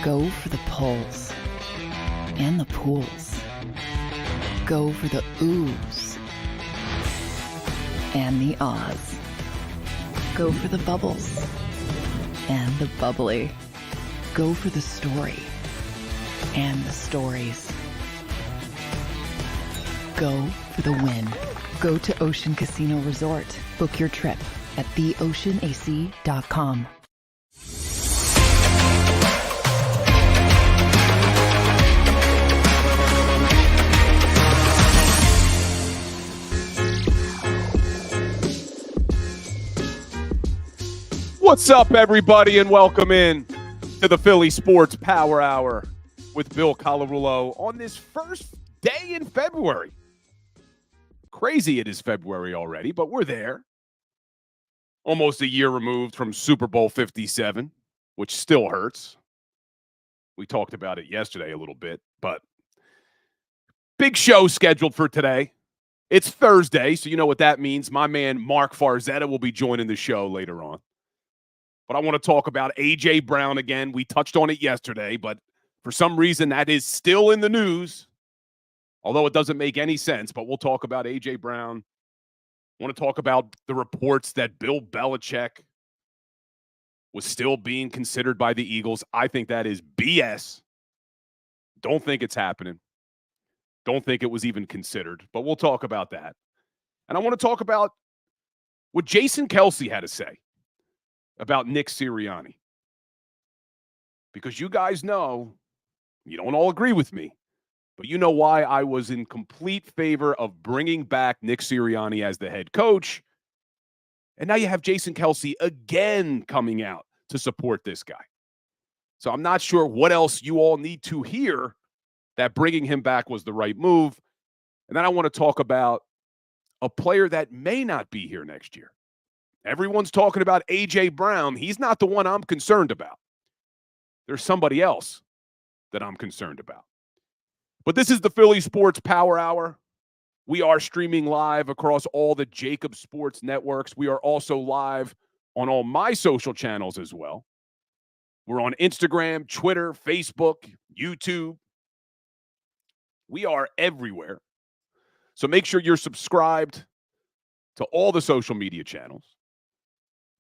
Go for the pulls and the pools. Go for the oohs and the ahs. Go for the bubbles and the bubbly. Go for the story and the stories. Go for the win. Go to Ocean Casino Resort. Book your trip at theoceanac.com. What's up, everybody, and welcome in to the Philly Sports Power Hour with Bill Colarulo on this first day in February. Crazy it is February already, but we're there. Almost a year removed from Super Bowl 57, which still hurts. We talked about it yesterday a little bit, but big show scheduled for today. It's Thursday, so you know what that means. My man Mark Farzetta will be joining the show later on. But I want to talk about A.J. Brown again. We touched on it yesterday, but for some reason that is still in the news, although it doesn't make any sense. But we'll talk about A.J. Brown. I want to talk about the reports that Bill Belichick was still being considered by the Eagles. I think that is BS. Don't think it's happening. Don't think it was even considered. But we'll talk about that. And I want to talk about what Jason Kelce had to say about Nick Sirianni. Because you guys know, you don't all agree with me, but you know why I was in complete favor of bringing back Nick Sirianni as the head coach. And now you have Jason Kelce again coming out to support this guy. So I'm not sure what else you all need to hear that bringing him back was the right move. And then I want to talk about a player that may not be here next year. Everyone's talking about A.J. Brown. He's not the one I'm concerned about. There's somebody else that I'm concerned about. But this is the Philly Sports Power Hour. We are streaming live across all the JAKIB Sports networks. We are also live on all my social channels as well. We're on Instagram, Twitter, Facebook, YouTube. We are everywhere. So make sure you're subscribed to all the social media channels.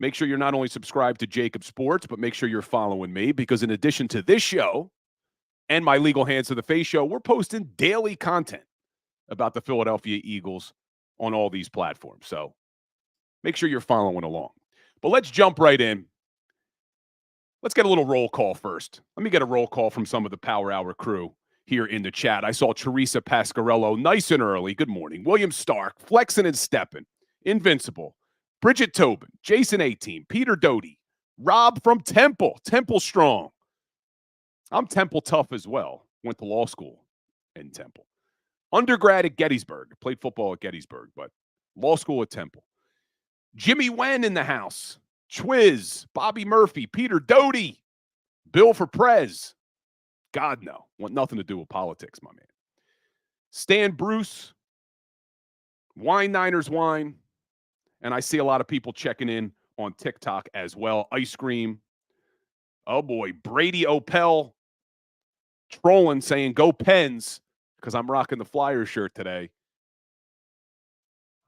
Make sure you're not only subscribed to JAKIB Sports, but make sure you're following me, because in addition to this show and my Legal Hands to the Face show, we're posting daily content about the Philadelphia Eagles on all these platforms. So make sure you're following along. But let's jump right in. Let's get a little roll call first. Let me get a roll call from some of the Power Hour crew here in the chat. I saw Teresa Pasquarello nice and early. Good morning. William Stark, flexing and stepping. Invincible. Bridget Tobin, Jason 18, Peter Doty, Rob from Temple Strong. I'm Temple tough as well. Went to law school in Temple. Undergrad at Gettysburg. Played football at Gettysburg, but law school at Temple. Jimmy Wen in the house. Twiz, Bobby Murphy, Peter Doty, Bill for Prez. God, no. Want nothing to do with politics, my man. Stan Bruce, Wine Niners Wine. And I see a lot of people checking in on TikTok as well. Ice Cream. Oh, boy. Brady Opel trolling, saying, go Pens, because I'm rocking the Flyers shirt today.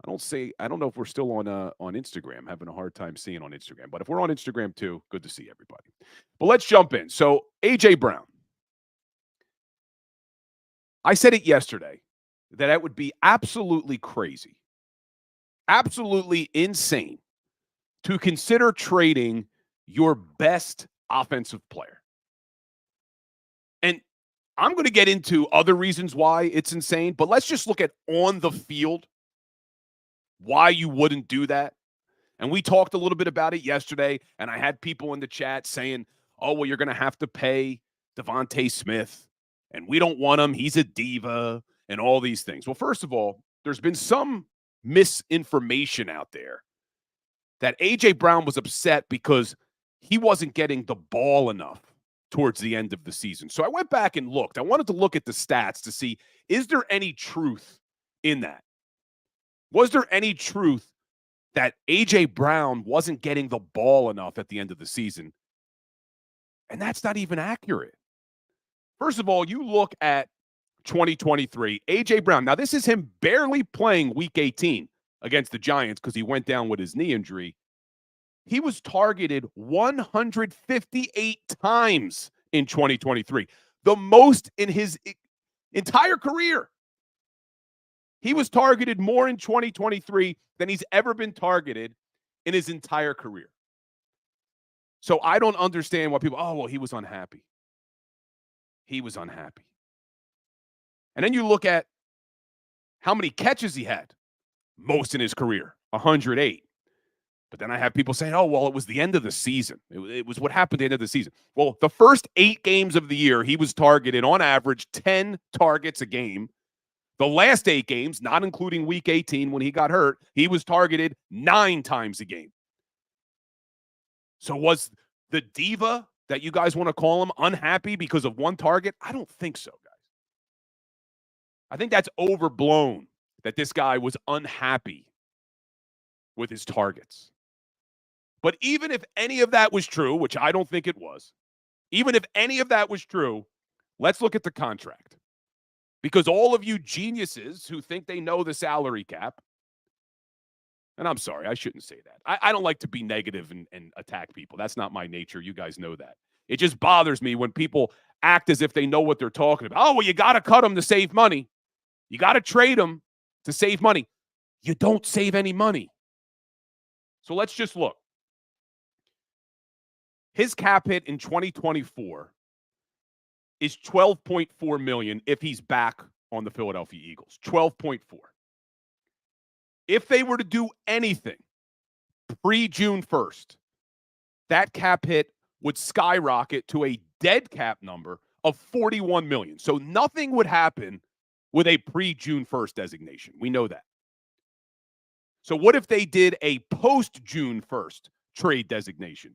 I don't know if we're still on Instagram. Having a hard time seeing on Instagram. But if we're on Instagram, too, good to see everybody. But let's jump in. So, A.J. Brown. I said it yesterday that it would be absolutely crazy, absolutely insane to consider trading your best offensive player. And I'm going to get into other reasons why it's insane, but let's just look at on the field why you wouldn't do that. And we talked a little bit about it yesterday, and I had people in the chat saying, oh, well, you're going to have to pay Devontae Smith, and we don't want him. He's a diva, and all these things. Well, first of all, there's been some misinformation out there that A.J. Brown was upset because he wasn't getting the ball enough towards the end of the season. So I went back and looked. I wanted to look at the stats to see, is there any truth in that? Was there any truth that A.J. Brown wasn't getting the ball enough at the end of the season? And that's not even accurate. First of all, you look at 2023, A.J. Brown. Now, this is him barely playing Week 18 against the Giants because he went down with his knee injury. He was targeted 158 times in 2023, the most in his entire career. He was targeted more in 2023 than he's ever been targeted in his entire career. So I don't understand why people, he was unhappy. He was unhappy. And then you look at how many catches he had, most in his career, 108. But then I have people saying, it was the end of the season. It was what happened at the end of the season. Well, the first 8 games of the year, he was targeted on average 10 targets a game. The last 8 games, not including Week 18 when he got hurt, he was targeted 9 times a game. So was the diva that you guys want to call him unhappy because of one target? I don't think so, guys. I think that's overblown that this guy was unhappy with his targets. But even if any of that was true, which I don't think it was, even if any of that was true, let's look at the contract. Because all of you geniuses who think they know the salary cap, and I'm sorry, I shouldn't say that. I don't like to be negative and attack people. That's not my nature. You guys know that. It just bothers me when people act as if they know what they're talking about. You got to cut them to save money. You got to trade them to save money. You don't save any money. So let's just look. His cap hit in 2024 is $12.4 million if he's back on the Philadelphia Eagles. 12.4. If they were to do anything pre-June 1st, that cap hit would skyrocket to a dead cap number of $41 million. So nothing would happen with a pre-June 1st designation. We know that. So what if they did a post-June 1st trade designation?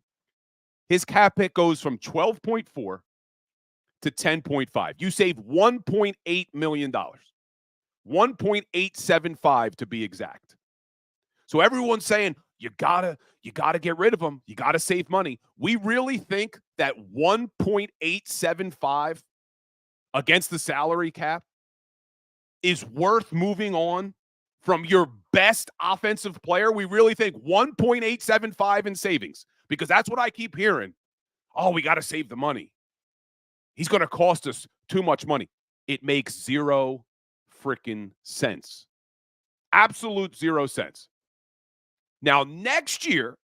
His cap hit goes from 12.4 to 10.5. You save $1.8 million. 1.875 to be exact. So everyone's saying, you gotta get rid of him. You gotta save money. We really think that 1.875 against the salary cap is worth moving on from your best offensive player? We really think 1.875 in savings, because that's what I keep hearing. We got to save the money. He's going to cost us too much money. It makes zero freaking sense. Absolute 0 cents. Now, next year,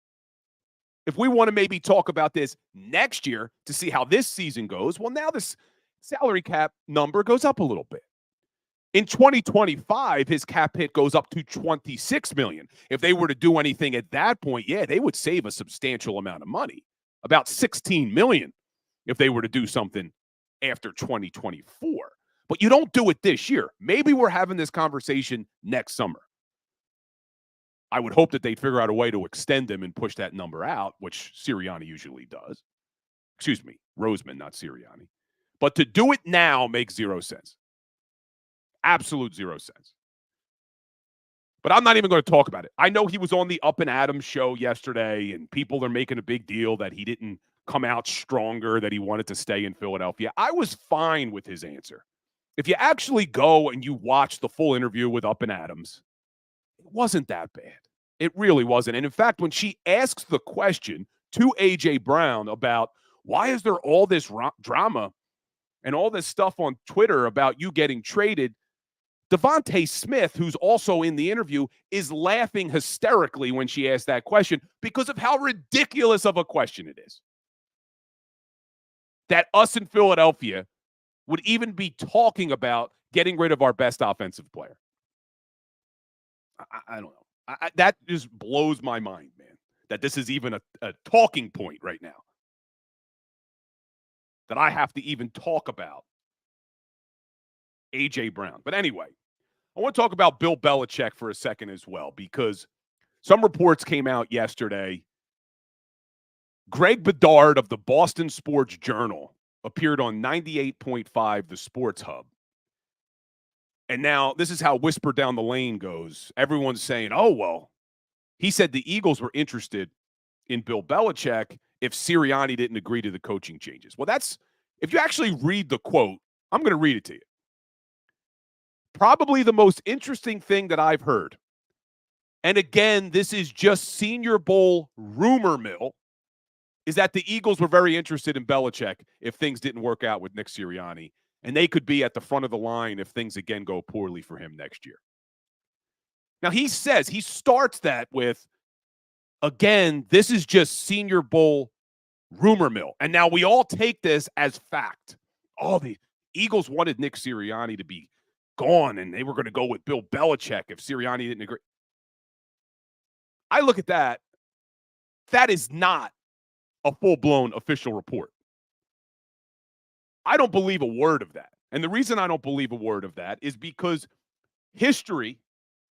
if we want to maybe talk about this next year to see how this season goes, well, now this salary cap number goes up a little bit. In 2025, his cap hit goes up to $26 million. If they were to do anything at that point, they would save a substantial amount of money, about $16 million, if they were to do something after 2024. But you don't do it this year. Maybe we're having this conversation next summer. I would hope that they'd figure out a way to extend him and push that number out, which Sirianni usually does. Excuse me, Roseman, not Sirianni. But to do it now makes 0 sense. Absolute 0 cents. But I'm not even going to talk about it. I know he was on the Up and Adams show yesterday, and people are making a big deal that he didn't come out stronger, that he wanted to stay in Philadelphia. I was fine with his answer. If you actually go and you watch the full interview with Up and Adams, it wasn't that bad. It really wasn't. And in fact, when she asks the question to A.J. Brown about why is there all this drama and all this stuff on Twitter about you getting traded, Devontae Smith, who's also in the interview, is laughing hysterically when she asked that question because of how ridiculous of a question it is. That us in Philadelphia would even be talking about getting rid of our best offensive player. I don't know. That just blows my mind, man, that this is even a talking point right now. That I have to even talk about A.J. Brown. But anyway, I want to talk about Bill Belichick for a second as well, because some reports came out yesterday. Greg Bedard of the Boston Sports Journal appeared on 98.5, the Sports Hub. And now this is how Whisper Down the Lane goes. Everyone's saying, he said the Eagles were interested in Bill Belichick if Sirianni didn't agree to the coaching changes. Well, that's If you actually read the quote, I'm going to read it to you. Probably the most interesting thing that I've heard, and again, this is just Senior Bowl rumor mill, is that the Eagles were very interested in Belichick if things didn't work out with Nick Sirianni, and they could be at the front of the line if things again go poorly for him next year. Now, he starts that with, again, this is just Senior Bowl rumor mill. And now we all take this as fact. Oh, the Eagles wanted Nick Sirianni to be gone, and they were going to go with Bill Belichick if Sirianni didn't agree. I look at that. That is not a full-blown official report. I don't believe a word of that. And the reason I don't believe a word of that is because history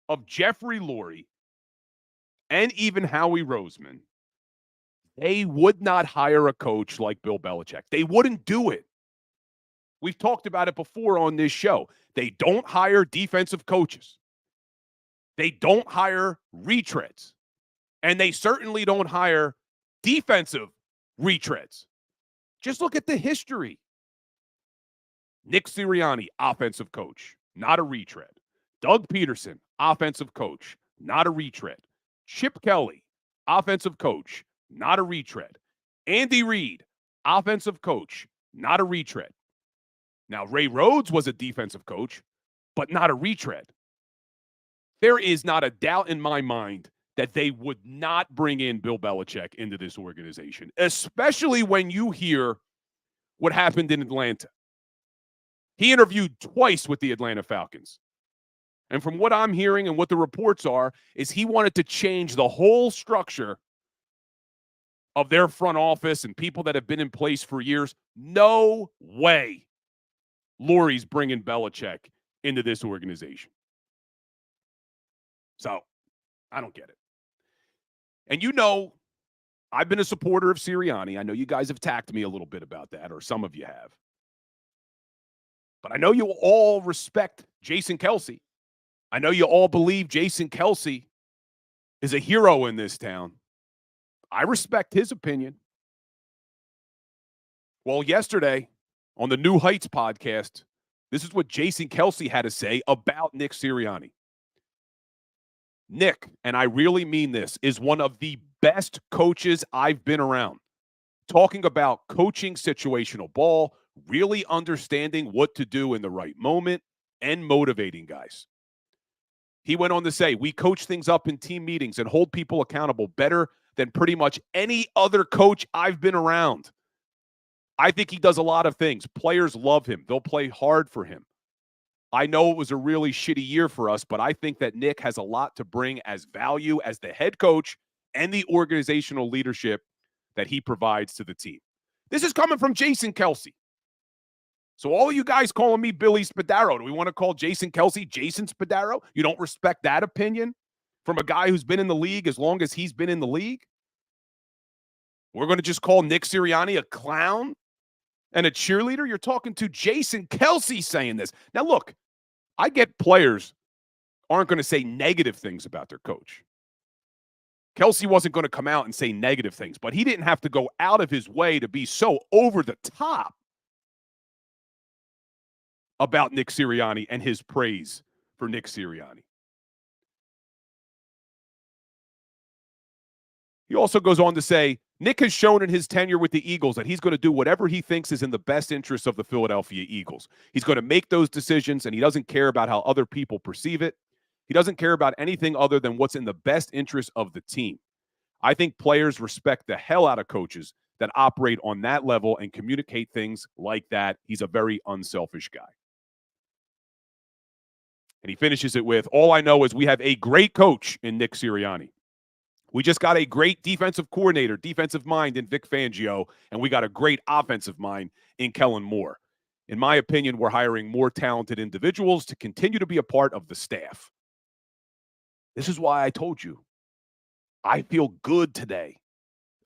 of Jeffrey Lurie and even Howie Roseman, they would not hire a coach like Bill Belichick. They wouldn't do it. We've talked about it before on this show. They don't hire defensive coaches. They don't hire retreads. And they certainly don't hire defensive retreads. Just look at the history. Nick Sirianni, offensive coach, not a retread. Doug Peterson, offensive coach, not a retread. Chip Kelly, offensive coach, not a retread. Andy Reid, offensive coach, not a retread. Now, Ray Rhodes was a defensive coach, but not a retread. There is not a doubt in my mind that they would not bring in Bill Belichick into this organization, especially when you hear what happened in Atlanta. He interviewed twice with the Atlanta Falcons. And from what I'm hearing and what the reports are, is he wanted to change the whole structure of their front office and people that have been in place for years. No way Lurie's bringing Belichick into this organization. So, I don't get it. And you know, I've been a supporter of Sirianni. I know you guys have attacked me a little bit about that, or some of you have. But I know you all respect Jason Kelce. I know you all believe Jason Kelce is a hero in this town. I respect his opinion. Well, yesterday on the New Heights podcast, this is what Jason Kelce had to say about Nick Sirianni. Nick, and I really mean this, is one of the best coaches I've been around. Talking about coaching situational ball, really understanding what to do in the right moment, and motivating guys. He went on to say, we coach things up in team meetings and hold people accountable better than pretty much any other coach I've been around. I think he does a lot of things. Players love him. They'll play hard for him. I know it was a really shitty year for us, but I think that Nick has a lot to bring as value as the head coach and the organizational leadership that he provides to the team. This is coming from Jason Kelce. So all of you guys calling me Billy Spadaro, do we want to call Jason Kelce Jason Spadaro? You don't respect that opinion from a guy who's been in the league as long as he's been in the league? We're going to just call Nick Sirianni a clown and a cheerleader? You're talking to Jason Kelce saying this. Now, look, I get players aren't going to say negative things about their coach. Kelce wasn't going to come out and say negative things, but he didn't have to go out of his way to be so over the top about Nick Sirianni and his praise for Nick Sirianni. He also goes on to say, Nick has shown in his tenure with the Eagles that he's going to do whatever he thinks is in the best interest of the Philadelphia Eagles. He's going to make those decisions, and he doesn't care about how other people perceive it. He doesn't care about anything other than what's in the best interest of the team. I think players respect the hell out of coaches that operate on that level and communicate things like that. He's a very unselfish guy. And he finishes it with, all I know is we have a great coach in Nick Sirianni. We just got a great defensive coordinator, defensive mind in Vic Fangio, and we got a great offensive mind in Kellen Moore. In my opinion, we're hiring more talented individuals to continue to be a part of the staff. This is why I told you, I feel good today.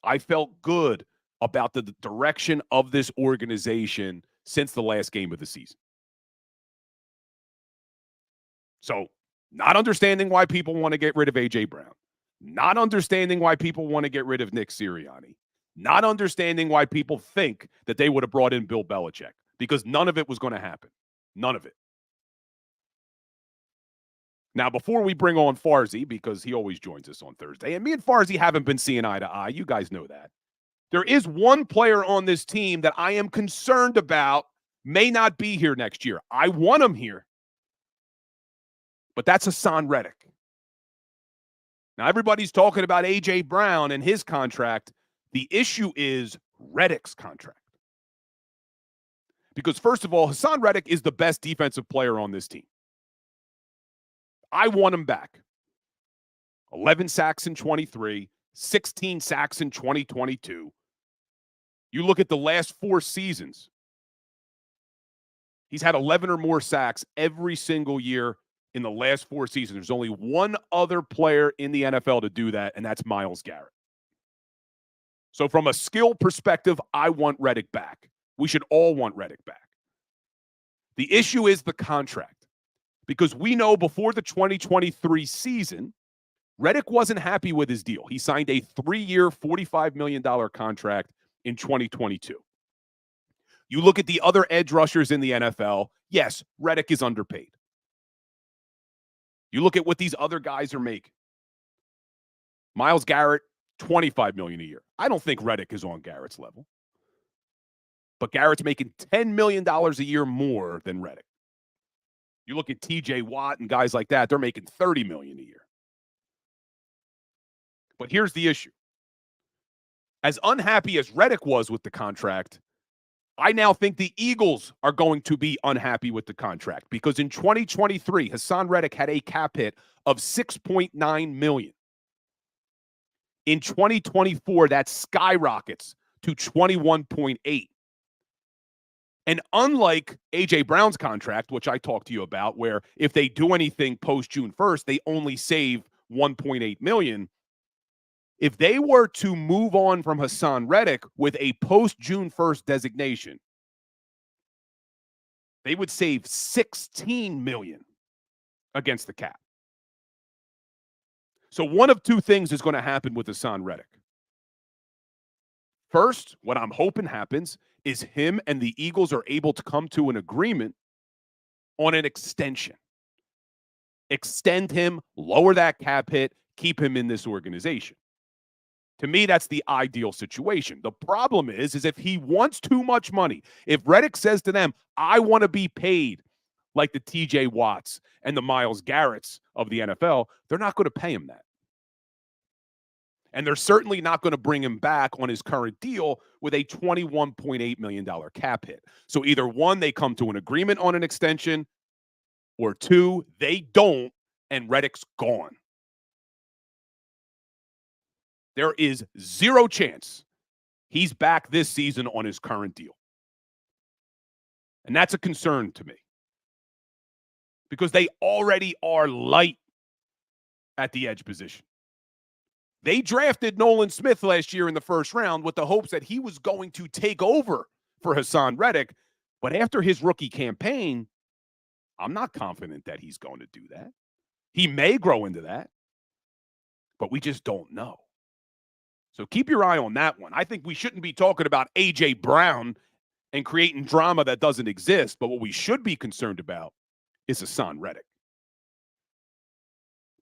I felt good about the direction of this organization since the last game of the season. So, not understanding why people want to get rid of A.J. Brown. Not understanding why people want to get rid of Nick Sirianni. not understanding why people think that they would have brought in Bill Belichick, because none of it was going to happen. None of it. Now, before we bring on Farzy, because he always joins us on Thursday, and me and Farzy haven't been seeing eye to eye. You guys know that. There is one player on this team that I am concerned about may not be here next year. I want him here. But that's Hassan Reddick. Now, everybody's talking about A.J. Brown and his contract. The issue is Reddick's contract. Because, first of all, Hassan Reddick is the best defensive player on this team. I want him back. 11 sacks in 23, 16 sacks in 2022. You look at the last 4 seasons, he's had 11 or more sacks every single year in the last 4 seasons. There's only one other player in the NFL to do that, and that's Myles Garrett. So from a skill perspective, I want Reddick back. We should all want Reddick back. The issue is the contract. Because we know before the 2023 season, Reddick wasn't happy with his deal. He signed a 3-year, $45 million contract in 2022. You look at the other edge rushers in the NFL, yes, Reddick is underpaid. You look at what these other guys are making. Myles Garrett, $25 million a year. I don't think Reddick is on Garrett's level. But Garrett's making $10 million a year more than Reddick. You look at TJ Watt and guys like that, they're making $30 million a year. But here's the issue. As unhappy as Reddick was with the contract, I now think the Eagles are going to be unhappy with the contract because in 2023, Hassan Reddick had a cap hit of $6.9 million. In 2024, that skyrockets to $21.8. And unlike A.J. Brown's contract, which I talked to you about, where if they do anything post-June 1st, they only save $1.8 million. If they were to move on from Hassan Reddick with a post-June 1st designation, they would save $16 million against the cap. So one of two things is going to happen with Hassan Reddick. First, what I'm hoping happens is him and the Eagles are able to come to an agreement on an extension. Extend him, lower that cap hit, keep him in this organization. To me, that's the ideal situation. The problem is if he wants too much money, if Reddick says to them, I want to be paid like the TJ Watts and the Myles Garretts of the NFL, they're not going to pay him that. And they're certainly not going to bring him back on his current deal with a $21.8 million cap hit. So either one, they come to an agreement on an extension, or two, they don't, and Reddick's gone. There is zero chance he's back this season on his current deal. And that's a concern to me. Because they already are light at the edge position. They drafted Nolan Smith last year in the first round with the hopes that he was going to take over for Hassan Reddick. But after his rookie campaign, I'm not confident that he's going to do that. He may grow into that, but we just don't know. So keep your eye on that one. I think we shouldn't be talking about A.J. Brown and creating drama that doesn't exist, but what we should be concerned about is Hassan Reddick.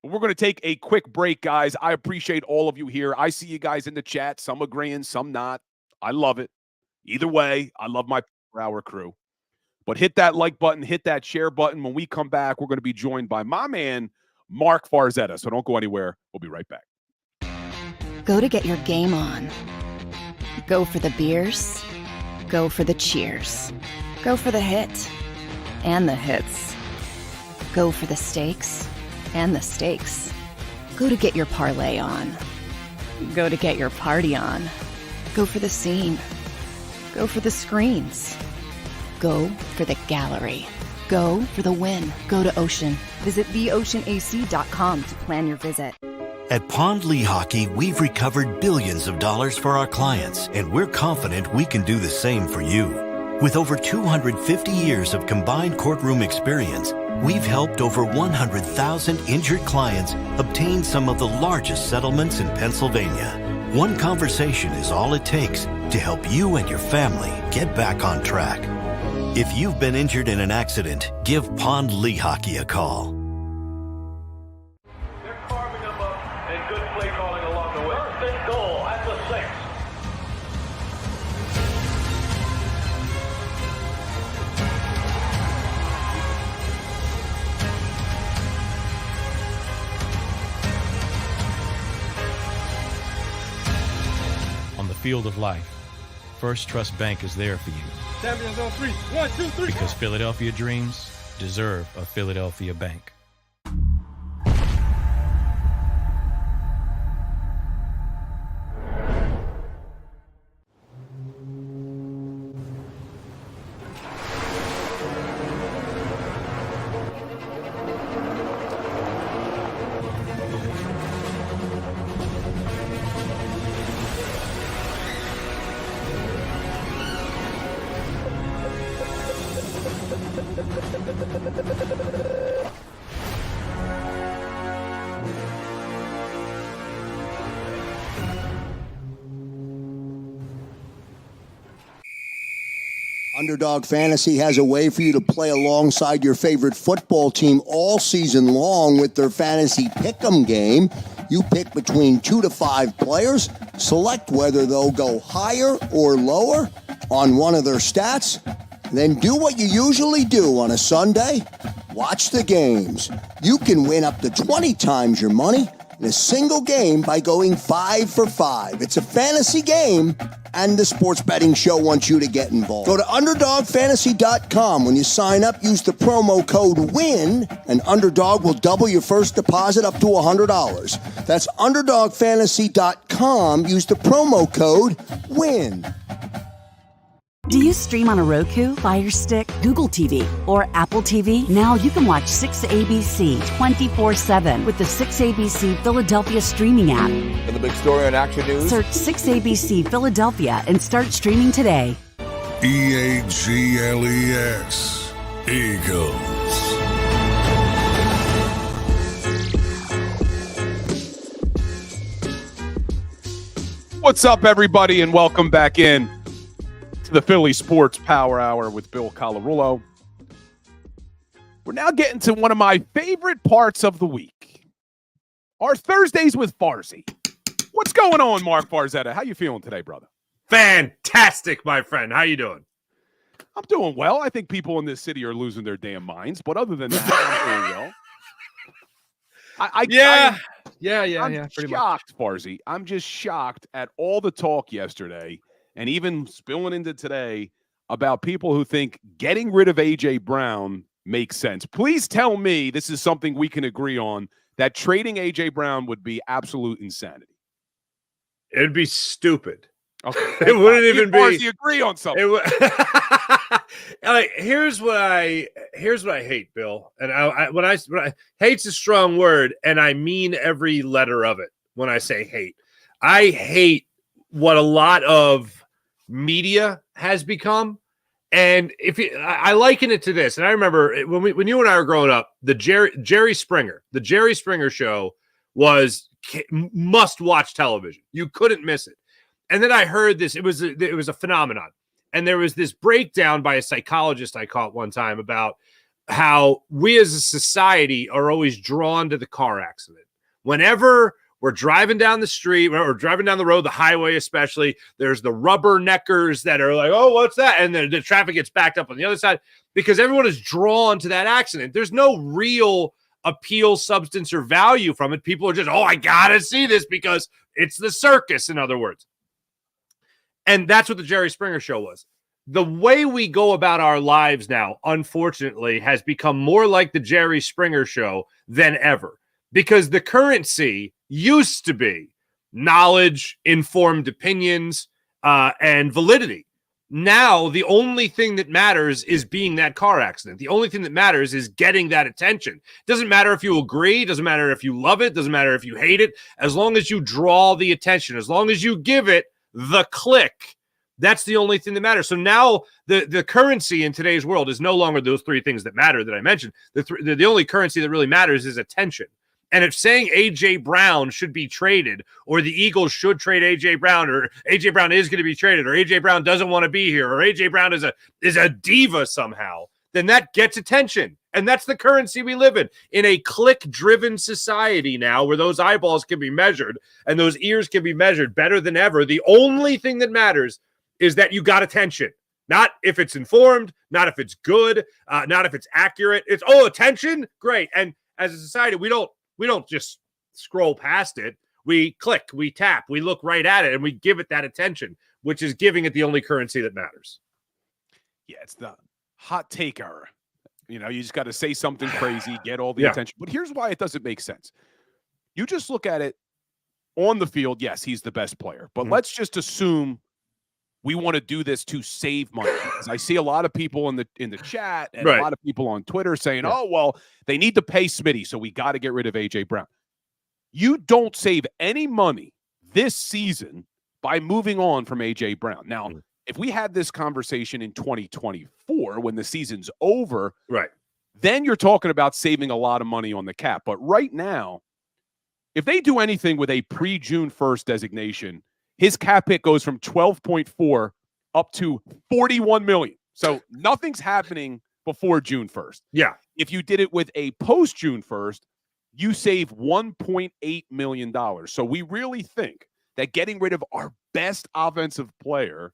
We're going to take a quick break, guys. I appreciate all of you here. I see you guys in the chat, some agreeing, some not. I love it. Either way, I love my hour crew. But hit that like button, hit that share button. When we come back, we're going to be joined by my man, Mark Farzetta. So don't go anywhere. We'll be right back. Go to get your game on. Go for the beers. Go for the cheers. Go for the hit and the hits. Go for the stakes and the stakes. Go to get your parlay on. Go to get your party on. Go for the scene. Go for the screens. Go for the gallery. Go for the win. Go to Ocean. Visit theoceanac.com to plan your visit. At Pond Lehocky, we've recovered billions of dollars for our clients, and we're confident we can do the same for you. With over 250 years of combined courtroom experience, we've helped over 100,000 injured clients obtain some of the largest settlements in Pennsylvania. One conversation is all it takes to help you and your family get back on track. If you've been injured in an accident, give Pond Lehocky a call. They're carving them up and good play calling along the way. First and goal at the 6. On the field of life, First Trust Bank is there for you. Champions on 3. 1, 2, 3. Because Philadelphia dreams deserve a Philadelphia bank. Underdog Fantasy has a way for you to play alongside your favorite football team all season long with their Fantasy Pick'em game. You pick between 2 to 5 players, select whether they'll go higher or lower on one of their stats, then do what you usually do on a Sunday, watch the games. You can win up to 20 times your money in a single game by going 5 for 5. It's a fantasy game, and the Sports Betting Show wants you to get involved. Go to UnderdogFantasy.com. When you sign up, use the promo code WIN, and Underdog will double your first deposit up to $100. That's UnderdogFantasy.com. Use the promo code WIN. Do you stream on a Roku, Fire Stick, Google TV, or Apple TV? Now you can watch 6ABC 24/7 with the 6ABC Philadelphia streaming app. And the big story on Action News? Search 6ABC Philadelphia and start streaming today. EAGLES, Eagles. What's up, everybody, and welcome back in to the Philly Sports Power Hour with Bill Colarulo. We're now getting to one of my favorite parts of the week, our Thursdays with Farzy. What's going on, Mark Farzetta? How you feeling today, brother? Fantastic, my friend. How you doing? I'm doing well. I think people in this city are losing their damn minds, but other than that, I'm doing well. I'm pretty shocked, Farzy. I'm just shocked at all the talk yesterday and even spilling into today about people who think getting rid of A.J. Brown makes sense. Please tell me this is something we can agree on, that trading A.J. Brown would be absolute insanity. It'd be stupid. Okay. It wouldn't even be. Farzy, agree on something. Here's what I hate, Bill. And when I hate's a strong word, and I mean every letter of it when I say hate. I hate what a lot of media has become, and I liken it to this. And I remember when you and I were growing up, the Jerry Springer show was must-watch television. You couldn't miss it. And then I heard this. It was a phenomenon. And there was this breakdown by a psychologist I caught one time about how we as a society are always drawn to the car accident. Whenever we're driving down the street or driving down the road, the highway especially, there's the rubberneckers that are like, oh, what's that? And the traffic gets backed up on the other side because everyone is drawn to that accident. There's no real appeal, substance, or value from it. People are just, oh, I got to see this because it's the circus, in other words. And that's what the Jerry Springer show was. The way we go about our lives now, unfortunately, has become more like the Jerry Springer show than ever. Because the currency used to be knowledge, informed opinions, and validity. Now, the only thing that matters is being that car accident. The only thing that matters is getting that attention. Doesn't matter if you agree. Doesn't matter if you love it. Doesn't matter if you hate it. As long as you draw the attention, as long as you give it the click, that's the only thing that matters. So now the currency in today's world is no longer those three things that matter that I mentioned. The only currency that really matters is attention. And if saying A.J. Brown should be traded, or the Eagles should trade A.J. Brown, or A.J. Brown is going to be traded, or A.J. Brown doesn't want to be here, or A.J. Brown is a diva somehow, then that gets attention. And that's the currency we live in a click-driven society now where those eyeballs can be measured and those ears can be measured better than ever. The only thing that matters is that you got attention. Not if it's informed, not if it's good, not if it's accurate. It's, attention? Great. And as a society, we don't just scroll past it. We click, we tap, we look right at it, and we give it that attention, which is giving it the only currency that matters. Yeah, it's the hot take era. You just got to say something crazy, get all the attention. But here's why it doesn't make sense. You just look at it on the field. Yes, he's the best player. But let's just assume we want to do this to save money. Because I see a lot of people in the chat and a lot of people on Twitter saying, they need to pay Smitty, so we got to get rid of A.J. Brown. You don't save any money this season by moving on from A.J. Brown. Now, if we had this conversation in 2024 when the season's over, then you're talking about saving a lot of money on the cap. But right now, if they do anything with a pre-June 1st designation, his cap hit goes from 12.4 up to 41 million. So nothing's happening before June 1st. Yeah. If you did it with a post-June 1st, you save $1.8 million. So we really think that getting rid of our best offensive player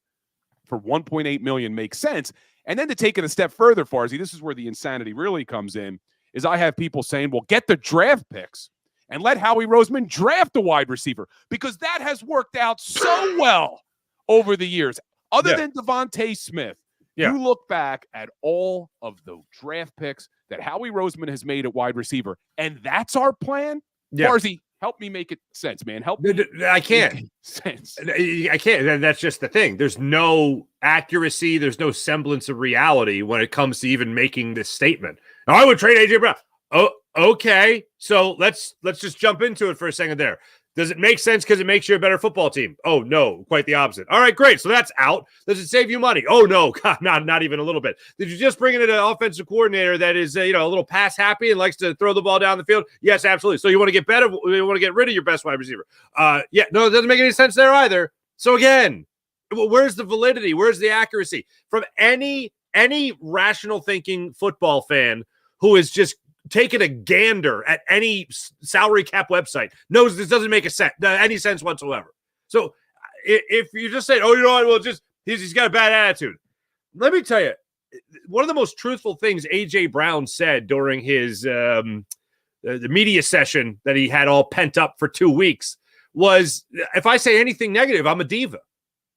for $1.8 million makes sense. And then to take it a step further, Farzy, this is where the insanity really comes in, is I have people saying, well, get the draft picks and let Howie Roseman draft a wide receiver, because that has worked out so well over the years. Other than Devontae Smith, you look back at all of the draft picks that Howie Roseman has made at wide receiver, and that's our plan? Farzy, help me make it sense, man. Help me. I can't. Sense. I can't. And that's just the thing. There's no accuracy. There's no semblance of reality when it comes to even making this statement. Now, I would trade A.J. Brown. Oh, okay. So let's just jump into it for a second there. Does it make sense because it makes you a better football team? Oh, no, quite the opposite. All right, great. So that's out. Does it save you money? Oh, no, God, not even a little bit. Did you just bring in an offensive coordinator that is, a little pass happy and likes to throw the ball down the field? Yes, absolutely. So you want to get better? You want to get rid of your best wide receiver? No, it doesn't make any sense there either. So again, where's the validity? Where's the accuracy? From any rational thinking football fan who is just taking a gander at any salary cap website knows this doesn't make any sense whatsoever. So if you just say, he's got a bad attitude. Let me tell you, one of the most truthful things A.J. Brown said during his the media session that he had all pent up for 2 weeks was, if I say anything negative, I'm a diva.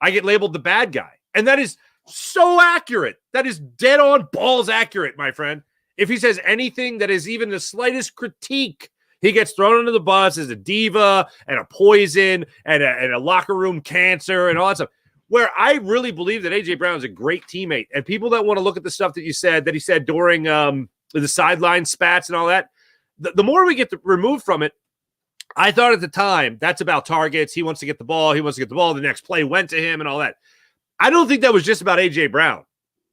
I get labeled the bad guy. And that is so accurate. That is dead on balls accurate, my friend. If he says anything that is even the slightest critique, he gets thrown under the bus as a diva and a poison and a locker room cancer and all that stuff. Where I really believe that A.J. Brown is a great teammate. And people that want to look at the stuff that he said during the sideline spats and all that, the more we get removed from it, I thought at the time, that's about targets. He wants to get the ball. The next play went to him and all that. I don't think that was just about A.J. Brown.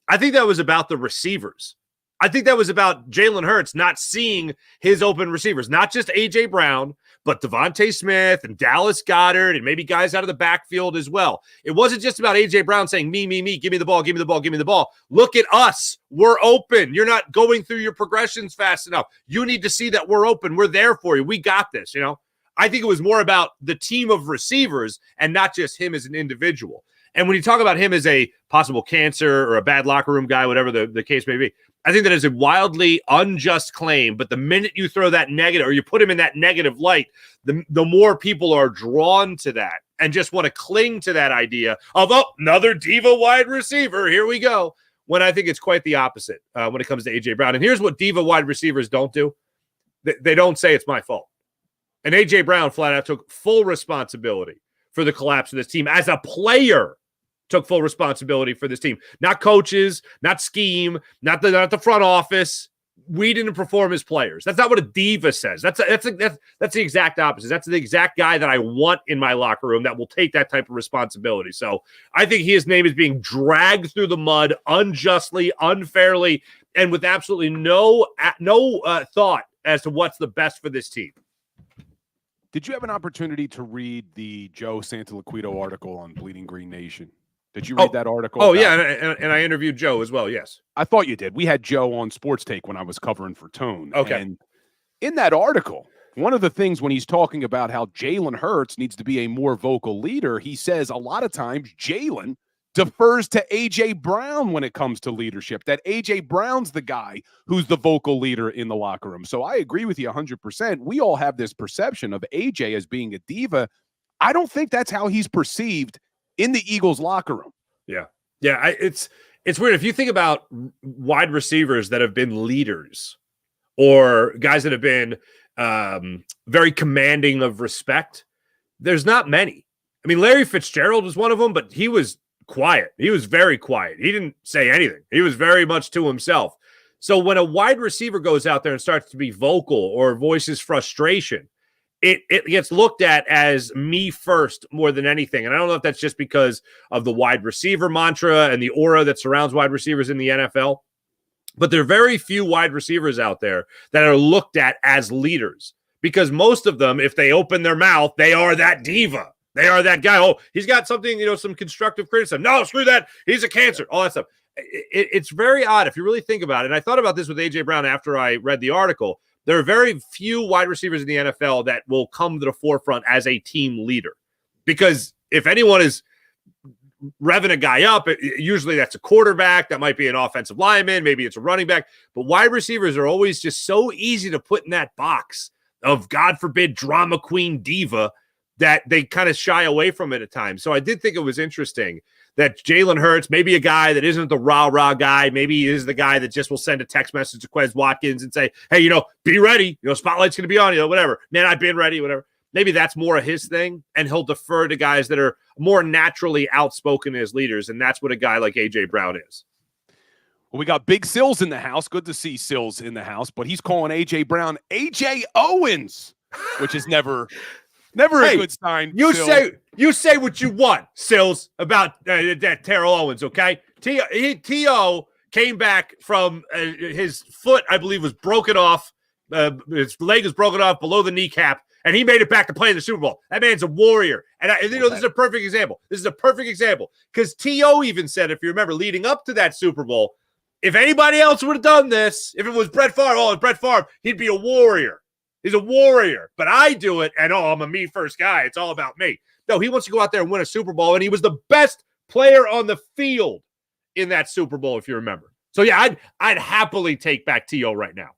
I think that was about the receivers. I think that was about Jalen Hurts not seeing his open receivers, not just A.J. Brown, but Devontae Smith and Dallas Goedert and maybe guys out of the backfield as well. It wasn't just about A.J. Brown saying, me, give me the ball. Look at us. We're open. You're not going through your progressions fast enough. You need to see that we're open. We're there for you. We got this, I think it was more about the team of receivers and not just him as an individual. And when you talk about him as a possible cancer or a bad locker room guy, whatever the case may be, I think that is a wildly unjust claim. But the minute you throw that negative or you put him in that negative light, the more people are drawn to that and just want to cling to that idea of, another diva wide receiver. Here we go. When I think it's quite the opposite when it comes to A.J. Brown. And here's what diva wide receivers don't do. They don't say it's my fault. And A.J. Brown flat out took full responsibility for the collapse of this team as a player. Took full responsibility for this team. Not coaches, not scheme, not the front office. We didn't perform as players. That's not what a diva says. That's the exact opposite. That's the exact guy that I want in my locker room that will take that type of responsibility. So I think his name is being dragged through the mud unjustly, unfairly, and with absolutely no thought as to what's the best for this team. Did you have an opportunity to read the Joe Santoliquito article on Bleeding Green Nation? Did you read that article? Oh, yeah, and I interviewed Joe as well, yes. I thought you did. We had Joe on Sports Take when I was covering for Tone. Okay. And in that article, one of the things when he's talking about how Jalen Hurts needs to be a more vocal leader, he says a lot of times Jalen defers to A.J. Brown when it comes to leadership, that A.J. Brown's the guy who's the vocal leader in the locker room. So I agree with you 100%. We all have this perception of A.J. as being a diva. I don't think that's how he's perceived in the Eagles locker room. Yeah. Yeah, it's weird. If you think about wide receivers that have been leaders or guys that have been very commanding of respect, there's not many. I mean, Larry Fitzgerald was one of them, but he was quiet. He was very quiet. He didn't say anything. He was very much to himself. So when a wide receiver goes out there and starts to be vocal or voices frustration, it gets looked at as me first more than anything. And I don't know if that's just because of the wide receiver mantra and the aura that surrounds wide receivers in the NFL, but there are very few wide receivers out there that are looked at as leaders because most of them, if they open their mouth, they are that diva. They are that guy. Oh, he's got something, some constructive criticism. No, screw that. He's a cancer. All that stuff. It's very odd if you really think about it. And I thought about this with A.J. Brown after I read the article. There are very few wide receivers in the NFL that will come to the forefront as a team leader. Because if anyone is revving a guy up, usually that's a quarterback. That might be an offensive lineman. Maybe it's a running back. But wide receivers are always just so easy to put in that box of, God forbid, drama queen diva that they kind of shy away from it at times. So I did think it was interesting that Jalen Hurts, maybe a guy that isn't the rah-rah guy, maybe he is the guy that just will send a text message to Quez Watkins and say, hey, be ready. Spotlight's going to be on you, whatever. Man, I've been ready, whatever. Maybe that's more of his thing, and he'll defer to guys that are more naturally outspoken as leaders, and that's what a guy like A.J. Brown is. Well, we got Big Sills in the house. Good to see Sills in the house, but he's calling A.J. Brown A.J. Owens, which is never a good sign. You say what you want, Sills, about that Terrell Owens, okay? T.O. came back from his foot, I believe, was broken off. His leg was broken off below the kneecap, and he made it back to play in the Super Bowl. That man's a warrior. And this is a perfect example. This is a perfect example because T.O. even said, if you remember, leading up to that Super Bowl, if anybody else would have done this, if it was Brett Favre, he'd be a warrior. He's a warrior, but I do it, and I'm a me-first guy. It's all about me. No, he wants to go out there and win a Super Bowl, and he was the best player on the field in that Super Bowl, if you remember. So, yeah, I'd happily take back T.O. right now.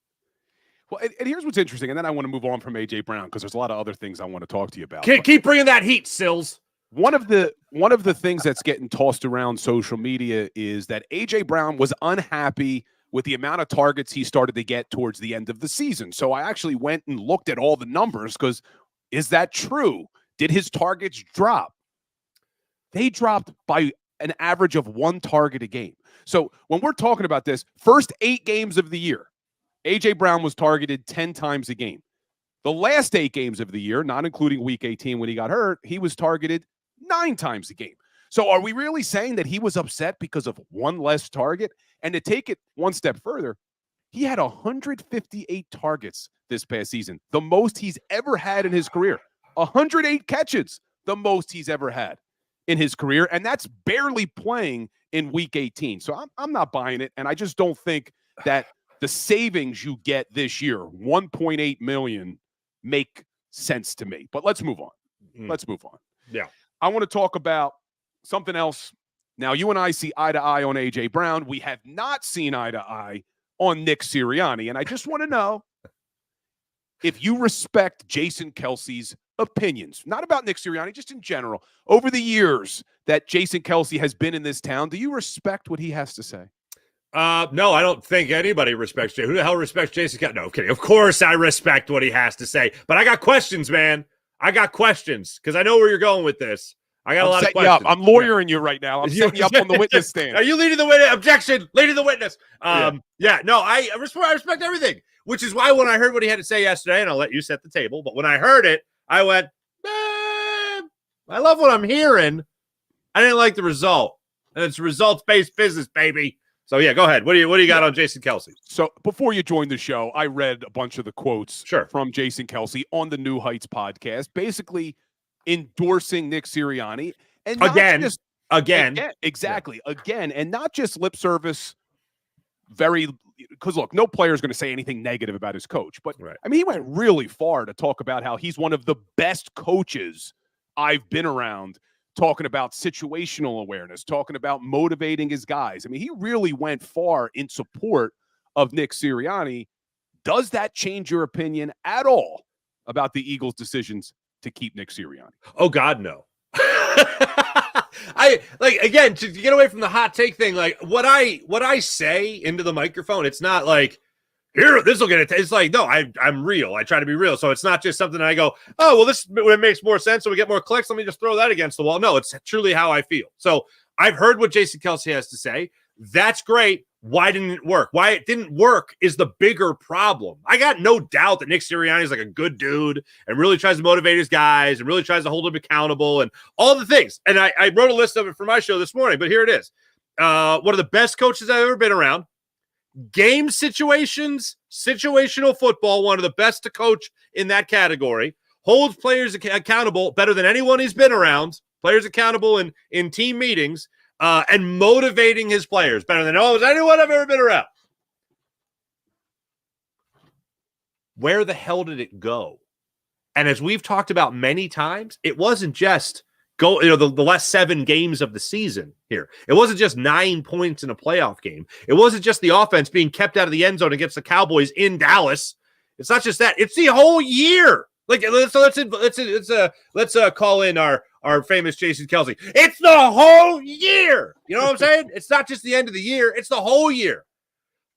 Well, and here's what's interesting, and then I want to move on from A.J. Brown because there's a lot of other things I want to talk to you about. Keep bringing that heat, Sills. One of the things that's getting tossed around social media is that A.J. Brown was unhappy with the amount of targets he started to get towards the end of the season. So I actually went and looked at all the numbers because is that true? Did his targets drop? They dropped by an average of 1 target a game. So when we're talking about this, first 8 games of the year, A.J. Brown was targeted 10 times a game. The last 8 games of the year, not including week 18 when he got hurt, he was targeted 9 times a game. So are we really saying that he was upset because of 1 less target? And to take it one step further, he had 158 targets this past season, the most he's ever had in his career. 108 catches, the most he's ever had in his career, and that's barely playing in week 18. So I'm not buying it, and I just don't think that the savings you get this year, $1.8 million, make sense to me. But let's move on. Let's move on. Yeah. I want to talk about something else. Now, you and I see eye to eye on A.J. Brown. We have not seen eye to eye on Nick Sirianni. And I just want to know if you respect Jason Kelce's opinions, not about Nick Sirianni, just in general. Over the years that Jason Kelce has been in this town, do you respect what he has to say? No, I don't think anybody respects Jason. Who the hell respects Jason Kelce? No, I'm kidding. Of course I respect what he has to say. But I got questions, man. I got questions because I know where you're going with this. I got a lot of questions. I'm lawyering you right now. I'm setting you up on the witness stand. Are you leading the witness? Objection, leading the witness. I respect everything, which is why when I heard what he had to say yesterday, and I'll let you set the table, but when I heard it, I went, I love what I'm hearing. I didn't like the result. And it's results-based business, baby. So yeah, go ahead. What do you got on Jason Kelce? So before you joined the show, I read a bunch of the quotes from Jason Kelce on the New Heights podcast, basically endorsing Nick Sirianni. And again, exactly. And not just lip service, because look, no player is going to say anything negative about his coach. But I mean, he went really far to talk about how he's one of the best coaches I've been around, talking about situational awareness, talking about motivating his guys. I mean, he really went far in support of Nick Sirianni. Does that change your opinion at all about the Eagles' decisions to keep Nick Sirianni? Oh, God, no. Again, to get away from the hot take thing, like what I say into the microphone, it's not like, here, this will get it. It's like, no, I'm real. I try to be real. So it's not just something I go, oh, well, this when it makes more sense, so we get more clicks, let me just throw that against the wall. No, it's truly how I feel. So I've heard what Jason Kelce has to say. That's great. Why didn't it work? Why it didn't work is the bigger problem. I got no doubt that Nick Sirianni is like a good dude and really tries to motivate his guys and really tries to hold them accountable and all the things. And I wrote a list of it for my show this morning, but here it is. One of the best coaches I've ever been around. Game situations, situational football, one of the best to coach in that category. Holds players accountable better than anyone he's been around. Players accountable in team meetings. And motivating his players better than anyone I've ever been around. Where the hell did it go? And as we've talked about many times, it wasn't just the last 7 games of the season here. It wasn't just 9 points in a playoff game. It wasn't just the offense being kept out of the end zone against the Cowboys in Dallas. It's not just that. It's the whole year. Like, let's call in our famous Jason Kelce. It's the whole year. You know what I'm saying? It's not just the end of the year. It's the whole year.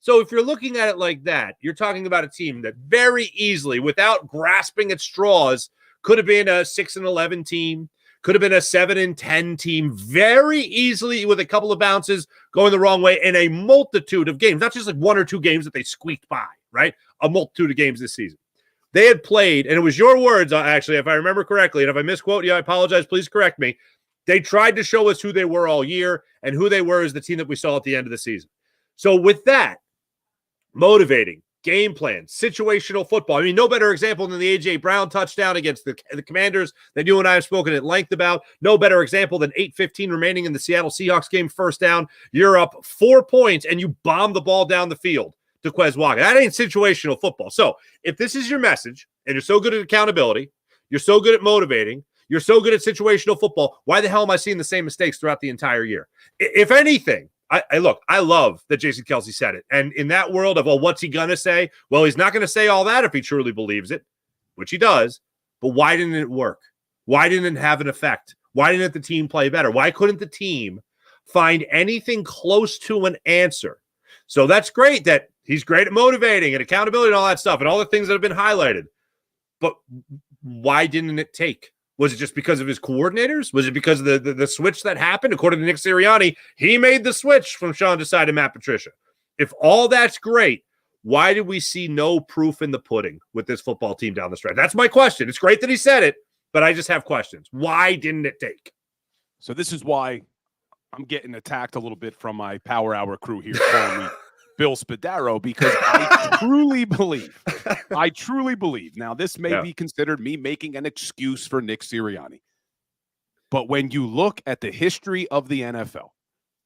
So if you're looking at it like that, you're talking about a team that very easily, without grasping at straws, could have been a 6-11 team, could have been a 7-10 team, very easily with a couple of bounces going the wrong way in a multitude of games, not just like 1 or 2 games that they squeaked by, right? A multitude of games this season. They had played, and it was your words, actually, if I remember correctly, and if I misquote you, I apologize, please correct me. They tried to show us who they were all year and who they were as the team that we saw at the end of the season. So with that, motivating, game plan, situational football. I mean, no better example than the A.J. Brown touchdown against the Commanders that you and I have spoken at length about. No better example than 8:15 remaining in the Seattle Seahawks game, first down. You're up 4 points, and you bomb the ball down the field to Quez Waga. That ain't situational football. So if this is your message, and you're so good at accountability, you're so good at motivating, you're so good at situational football, why the hell am I seeing the same mistakes throughout the entire year? If anything, I love that Jason Kelce said it. And in that world of, well, what's he going to say? Well, he's not going to say all that if he truly believes it, which he does. But why didn't it work? Why didn't it have an effect? Why didn't the team play better? Why couldn't the team find anything close to an answer? So that's great that he's great at motivating and accountability and all that stuff and all the things that have been highlighted. But why didn't it take? Was it just because of his coordinators? Was it because of the switch that happened? According to Nick Sirianni, he made the switch from Sean Desai to Matt Patricia. If all that's great, why did we see no proof in the pudding with this football team down the stretch? That's my question. It's great that he said it, but I just have questions. Why didn't it take? So this is why I'm getting attacked a little bit from my Power Hour crew here calling me Bill Spadaro, because I truly believe, now this may be considered me making an excuse for Nick Sirianni, but when you look at the history of the NFL,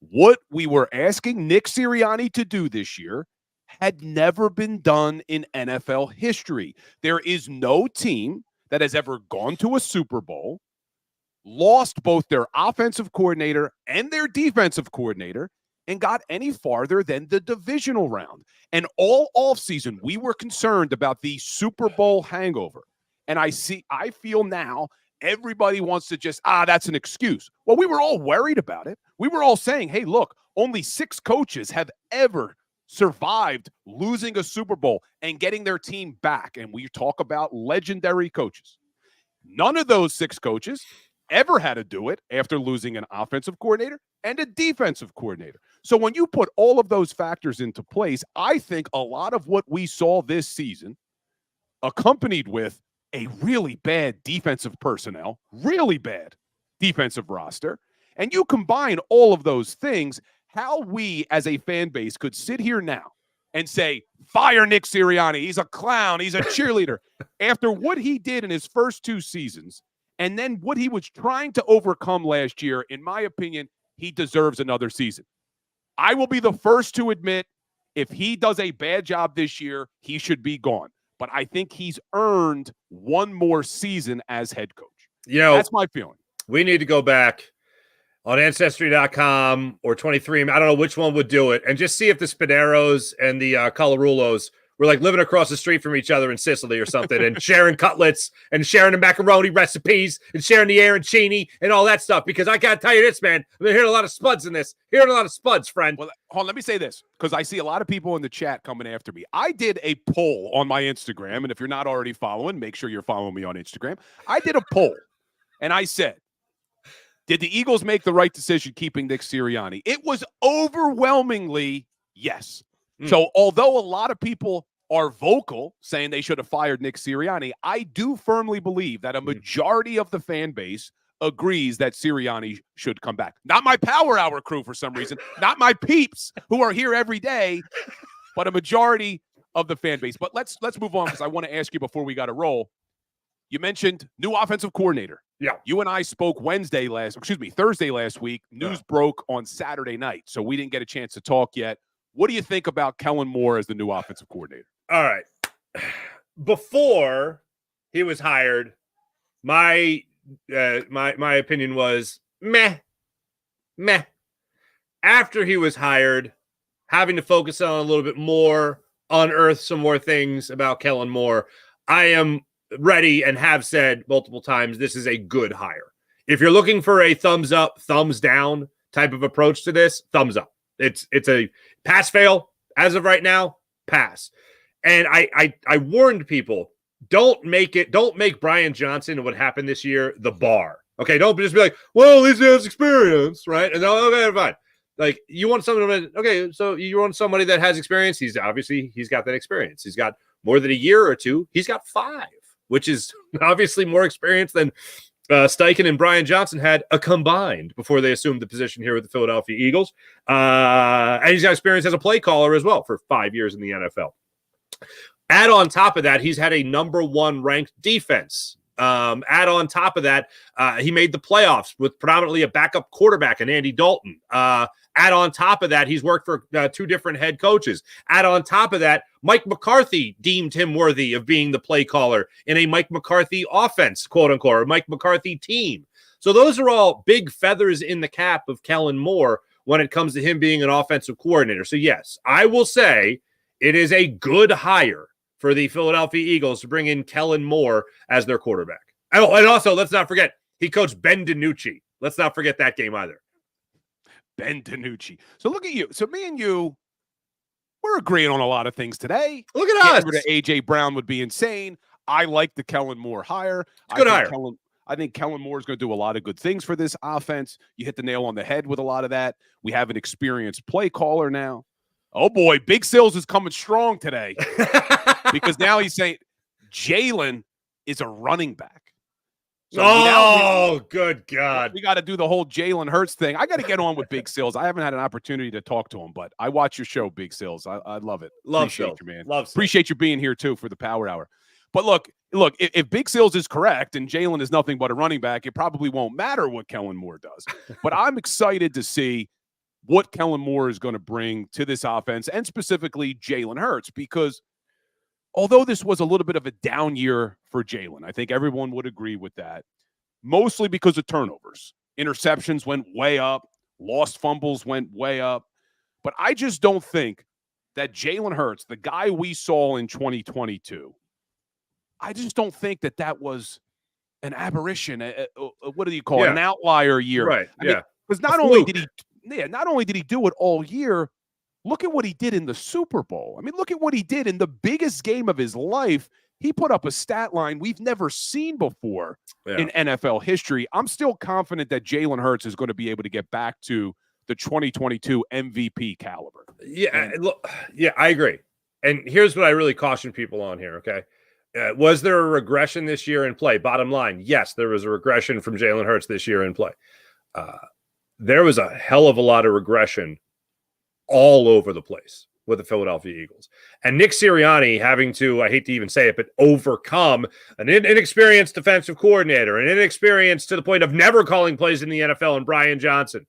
what we were asking Nick Sirianni to do this year had never been done in NFL history. There is no team that has ever gone to a Super Bowl, lost both their offensive coordinator and their defensive coordinator, and got any farther than the divisional round. And all offseason, we were concerned about the Super Bowl hangover. And I feel now everybody wants to just, that's an excuse. Well, we were all worried about it. We were all saying, hey, look, only 6 coaches have ever survived losing a Super Bowl and getting their team back. And we talk about legendary coaches. None of those 6 coaches ever had to do it after losing an offensive coordinator and a defensive coordinator. So when you put all of those factors into place, I think a lot of what we saw this season, accompanied with a really bad defensive personnel, really bad defensive roster, and you combine all of those things, how we as a fan base could sit here now and say, fire Nick Sirianni. He's a clown. He's a cheerleader. After what he did in his first 2 seasons and then what he was trying to overcome last year, in my opinion, he deserves another season. I will be the first to admit if he does a bad job this year, he should be gone. But I think he's earned one more season as head coach. That's my feeling. We need to go back on Ancestry.com or 23. I don't know which one would do it, and just see if the Spaderos and the Colarulos were like living across the street from each other in Sicily or something, and sharing cutlets and sharing the macaroni recipes and sharing the arancini and all that stuff. Because I gotta tell you this, man, I've been hearing a lot of spuds in this. Hearing a lot of spuds, friend. Well, hold on, let me say this, because I see a lot of people in the chat coming after me. I did a poll on my Instagram, and if you're not already following, make sure you're following me on Instagram. I did a poll, and I said, did the Eagles make the right decision keeping Nick Sirianni? It was overwhelmingly yes. So although a lot of people are vocal saying they should have fired Nick Sirianni, I do firmly believe that a majority of the fan base agrees that Sirianni should come back. Not my Power Hour crew for some reason, not my peeps who are here every day, but a majority of the fan base. But let's move on, because I want to ask you before we got to roll. You mentioned new offensive coordinator. Yeah. You and I spoke Thursday last week. News broke on Saturday night, so we didn't get a chance to talk yet. What do you think about Kellen Moore as the new offensive coordinator? All right. Before he was hired, my opinion was meh. After he was hired, having to focus on a little bit more, unearth some more things about Kellen Moore, I am ready and have said multiple times, this is a good hire. If you're looking for a thumbs up, thumbs down type of approach to this, thumbs up. It's a pass fail as of right now, pass. And I warned people, don't make Brian Johnson and what happened this year the bar. Okay, don't just be like, well, at least he has experience, right? And okay, fine. Like, you want somebody, okay, so you want somebody that has experience. He's got that experience. He's got more than a year or two. He's got 5, which is obviously more experience than Steichen and Brian Johnson had a combined before they assumed the position here with the Philadelphia Eagles. And he's got experience as a play caller as well for 5 years in the NFL. Add on top of that, he's had a number 1 ranked defense. Add on top of that, he made the playoffs with predominantly a backup quarterback in Andy Dalton. Add on top of that, he's worked for 2 different head coaches. Add on top of that, Mike McCarthy deemed him worthy of being the play caller in a Mike McCarthy offense, quote unquote, or Mike McCarthy team. So those are all big feathers in the cap of Kellen Moore when it comes to him being an offensive coordinator. So yes, I will say it is a good hire for the Philadelphia Eagles to bring in Kellen Moore as their quarterback. Oh, and also, let's not forget, he coached Ben DiNucci. Let's not forget that game either. Ben DiNucci. So look at you. So me and you, we're agreeing on a lot of things today. Look at us. Getting rid of A.J. Brown would be insane. I like the Kellen Moore hire. It's a good hire. I think Kellen Moore is going to do a lot of good things for this offense. You hit the nail on the head with a lot of that. We have an experienced play caller now. Oh, boy, Big Sills is coming strong today because now he's saying Jalen is a running back. So good God. We got to do the whole Jalen Hurts thing. I got to get on with Big Sills. I haven't had an opportunity to talk to him, but I watch your show, Big Sills. I love it. Appreciate you, man. Appreciate you being here, too, for the Power Hour. But look, if Big Sills is correct and Jalen is nothing but a running back, it probably won't matter what Kellen Moore does. But I'm excited to see what Kellen Moore is going to bring to this offense, and specifically Jalen Hurts, because although this was a little bit of a down year for Jalen, I think everyone would agree with that, mostly because of turnovers. Interceptions went way up. Lost fumbles went way up. But I just don't think that Jalen Hurts, the guy we saw in 2022, I just don't think that was an aberration. What do you call it? An outlier year. Right, because not only did he do it all year, look at what he did in the Super Bowl. I mean, look at what he did in the biggest game of his life. He put up a stat line we've never seen before in NFL history. I'm still confident that Jalen Hurts is going to be able to get back to the 2022 MVP caliber. I agree. And here's what I really caution people on here, okay? Was there a regression this year in play? Bottom line, yes, there was a regression from Jalen Hurts this year in play. There was a hell of a lot of regression all over the place with the Philadelphia Eagles. And Nick Sirianni having to, I hate to even say it, but overcome an inexperienced defensive coordinator, an inexperienced to the point of never calling plays in the NFL, and Brian Johnson.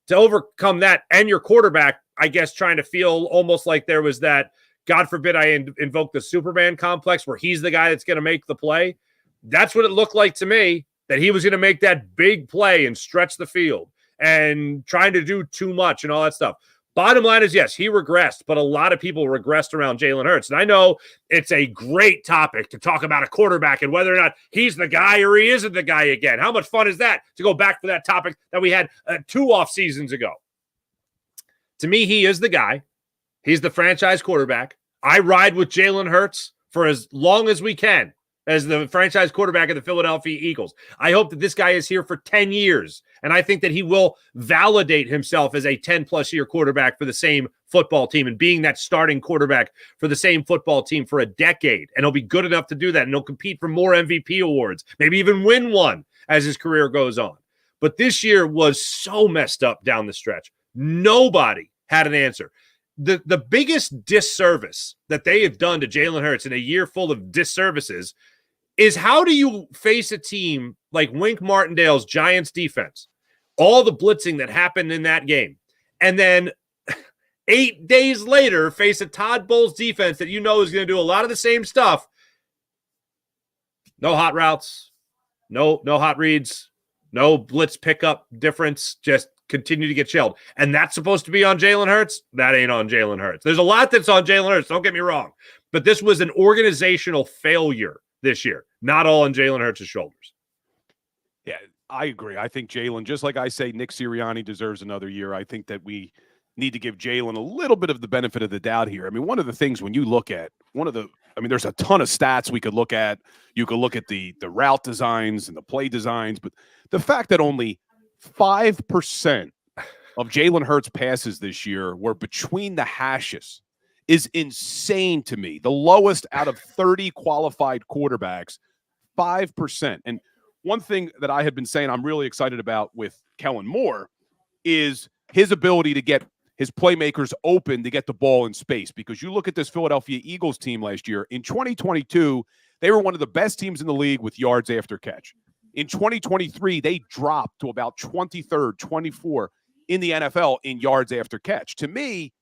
To overcome that, and your quarterback, I guess, trying to feel almost like there was that, God forbid I invoke the Superman complex where he's the guy that's going to make the play. That's what it looked like to me, that he was going to make that big play and stretch the field and trying to do too much and all that stuff. Bottom line is, yes, he regressed, but a lot of people regressed around Jalen Hurts. And I know it's a great topic to talk about a quarterback and whether or not he's the guy or he isn't the guy again. How much fun is that to go back for that topic that we had 2 off seasons ago? To me, he is the guy. He's the franchise quarterback. I ride with Jalen Hurts for as long as we can as the franchise quarterback of the Philadelphia Eagles. I hope that this guy is here for 10 years, and I think that he will validate himself as a 10-plus year quarterback for the same football team and being that starting quarterback for the same football team for a decade, and he'll be good enough to do that, and he'll compete for more MVP awards, maybe even win one as his career goes on. But this year was so messed up down the stretch. Nobody had an answer. The biggest disservice that they have done to Jalen Hurts in a year full of disservices is, how do you face a team like Wink Martindale's Giants defense, all the blitzing that happened in that game, and then 8 days later face a Todd Bowles defense that you know is going to do a lot of the same stuff? No hot routes, no hot reads, no blitz pickup difference, just continue to get shelled. And that's supposed to be on Jalen Hurts? That ain't on Jalen Hurts. There's a lot that's on Jalen Hurts, don't get me wrong. But this was an organizational failure this year, not all on Jalen Hurts' shoulders. Yeah, I agree. I think Jalen, just like I say, Nick Sirianni deserves another year. I think that we need to give Jalen a little bit of the benefit of the doubt here. I mean, one of the things when you look at there's a ton of stats we could look at. You could look at the route designs and the play designs, but the fact that only 5% of Jalen Hurts' passes this year were between the hashes is insane to me. The lowest out of 30 qualified quarterbacks, 5%. And one thing that I had been saying I'm really excited about with Kellen Moore is his ability to get his playmakers open to get the ball in space. Because you look at this Philadelphia Eagles team last year, in 2022, they were one of the best teams in the league with yards after catch. In 2023, they dropped to about 23rd, 24 in the NFL in yards after catch. To me,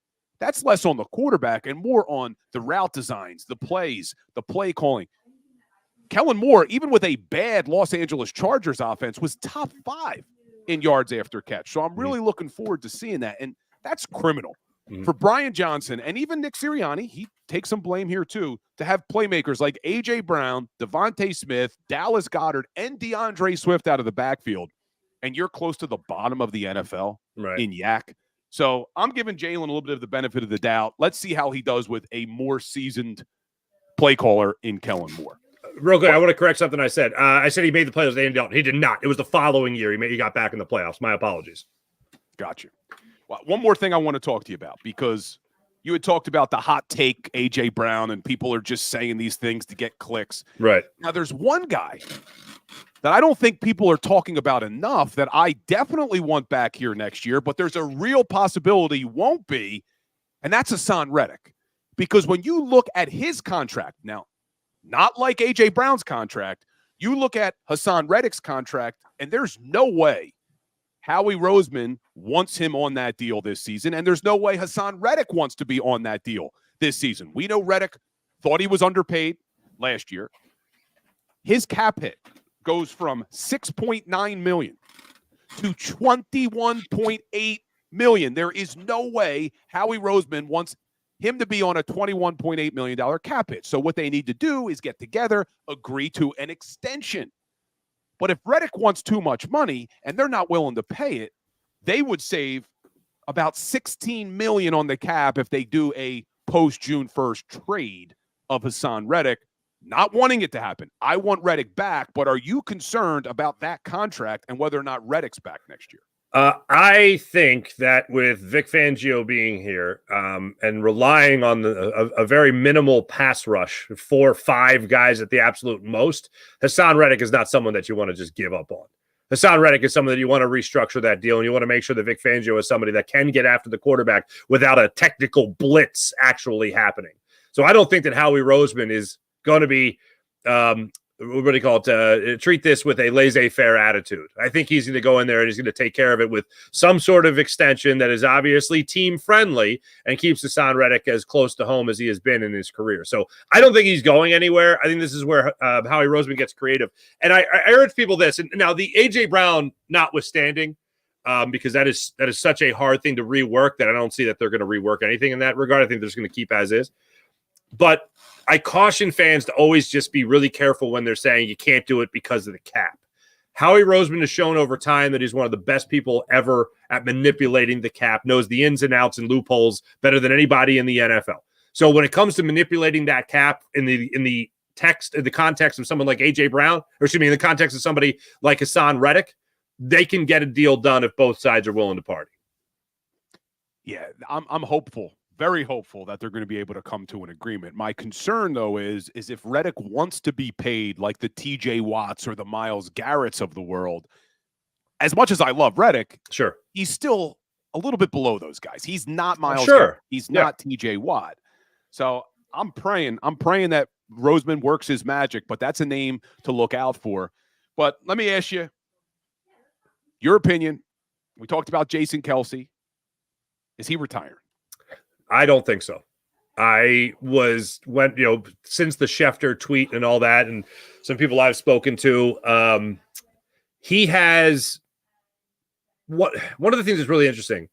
that's less on the quarterback and more on the route designs, the plays, the play calling. Kellen Moore, even with a bad Los Angeles Chargers offense, was top 5 in yards after catch. So I'm really looking forward to seeing that. And that's criminal for Brian Johnson and even Nick Sirianni. He takes some blame here too, to have playmakers like A.J. Brown, Devontae Smith, Dallas Goedert, and DeAndre Swift out of the backfield. And you're close to the bottom of the NFL in YAC. So I'm giving Jalen a little bit of the benefit of the doubt. Let's see how he does with a more seasoned play caller in Kellen Moore. Real quick, I want to correct something I said. I said he made the playoffs with Andy Dalton. He did not. It was the following year he got back in the playoffs. My apologies. Got you. Well, one more thing I want to talk to you about, because you had talked about the hot take A.J. Brown, and people are just saying these things to get clicks. Right. Now, there's one guy that I don't think people are talking about enough that I definitely want back here next year, but there's a real possibility won't be, and that's Hassan Reddick. Because when you look at his contract, now, not like A.J. Brown's contract, you look at Hassan Reddick's contract, and there's no way Howie Roseman wants him on that deal this season, and there's no way Hassan Reddick wants to be on that deal this season. We know Reddick thought he was underpaid last year. His cap hit goes from $6.9 million to $21.8 million. There is no way Howie Roseman wants him to be on a $21.8 million cap hit. So what they need to do is get together, agree to an extension. But if Reddick wants too much money and they're not willing to pay it, they would save about $16 million on the cap if they do a post-June 1st trade of Hassan Reddick. Not wanting it to happen. I want Reddick back, but are you concerned about that contract and whether or not Reddick's back next year? I think that with Vic Fangio being here and relying on a very minimal pass rush, 4 or 5 guys at the absolute most, Hassan Reddick is not someone that you want to just give up on. Hassan Reddick is somebody that you want to restructure that deal, and you want to make sure that Vic Fangio is somebody that can get after the quarterback without a technical blitz actually happening. So I don't think that Howie Roseman is going to be what do you call it? Treat this with a laissez-faire attitude. I think he's going to go in there and he's going to take care of it with some sort of extension that is obviously team-friendly and keeps Hassan Reddick as close to home as he has been in his career. So I don't think he's going anywhere. I think this is where Howie Roseman gets creative. And I urge people this. And now the A.J. Brown notwithstanding, because that is such a hard thing to rework that I don't see that they're going to rework anything in that regard. I think they're just going to keep as is. But I caution fans to always just be really careful when they're saying you can't do it because of the cap. Howie Roseman has shown over time that he's one of the best people ever at manipulating the cap, knows the ins and outs and loopholes better than anybody in the NFL. So when it comes to manipulating that cap in the context of someone like A.J. Brown, in the context of somebody like Hassan Reddick, they can get a deal done if both sides are willing to party. Yeah, I'm hopeful. Very hopeful that they're going to be able to come to an agreement. My concern, though, is if Reddick wants to be paid like the TJ Watts or the Myles Garretts of the world, as much as I love Reddick, sure, he's still a little bit below those guys. He's not Myles sure. Garrett. He's not TJ Watt. So I'm praying that Roseman works his magic, but that's a name to look out for. But let me ask you your opinion. We talked about Jason Kelce. Is he retiring? I don't think so. Since the Schefter tweet and all that, and some people I've spoken to, he has one of the things that's really interesting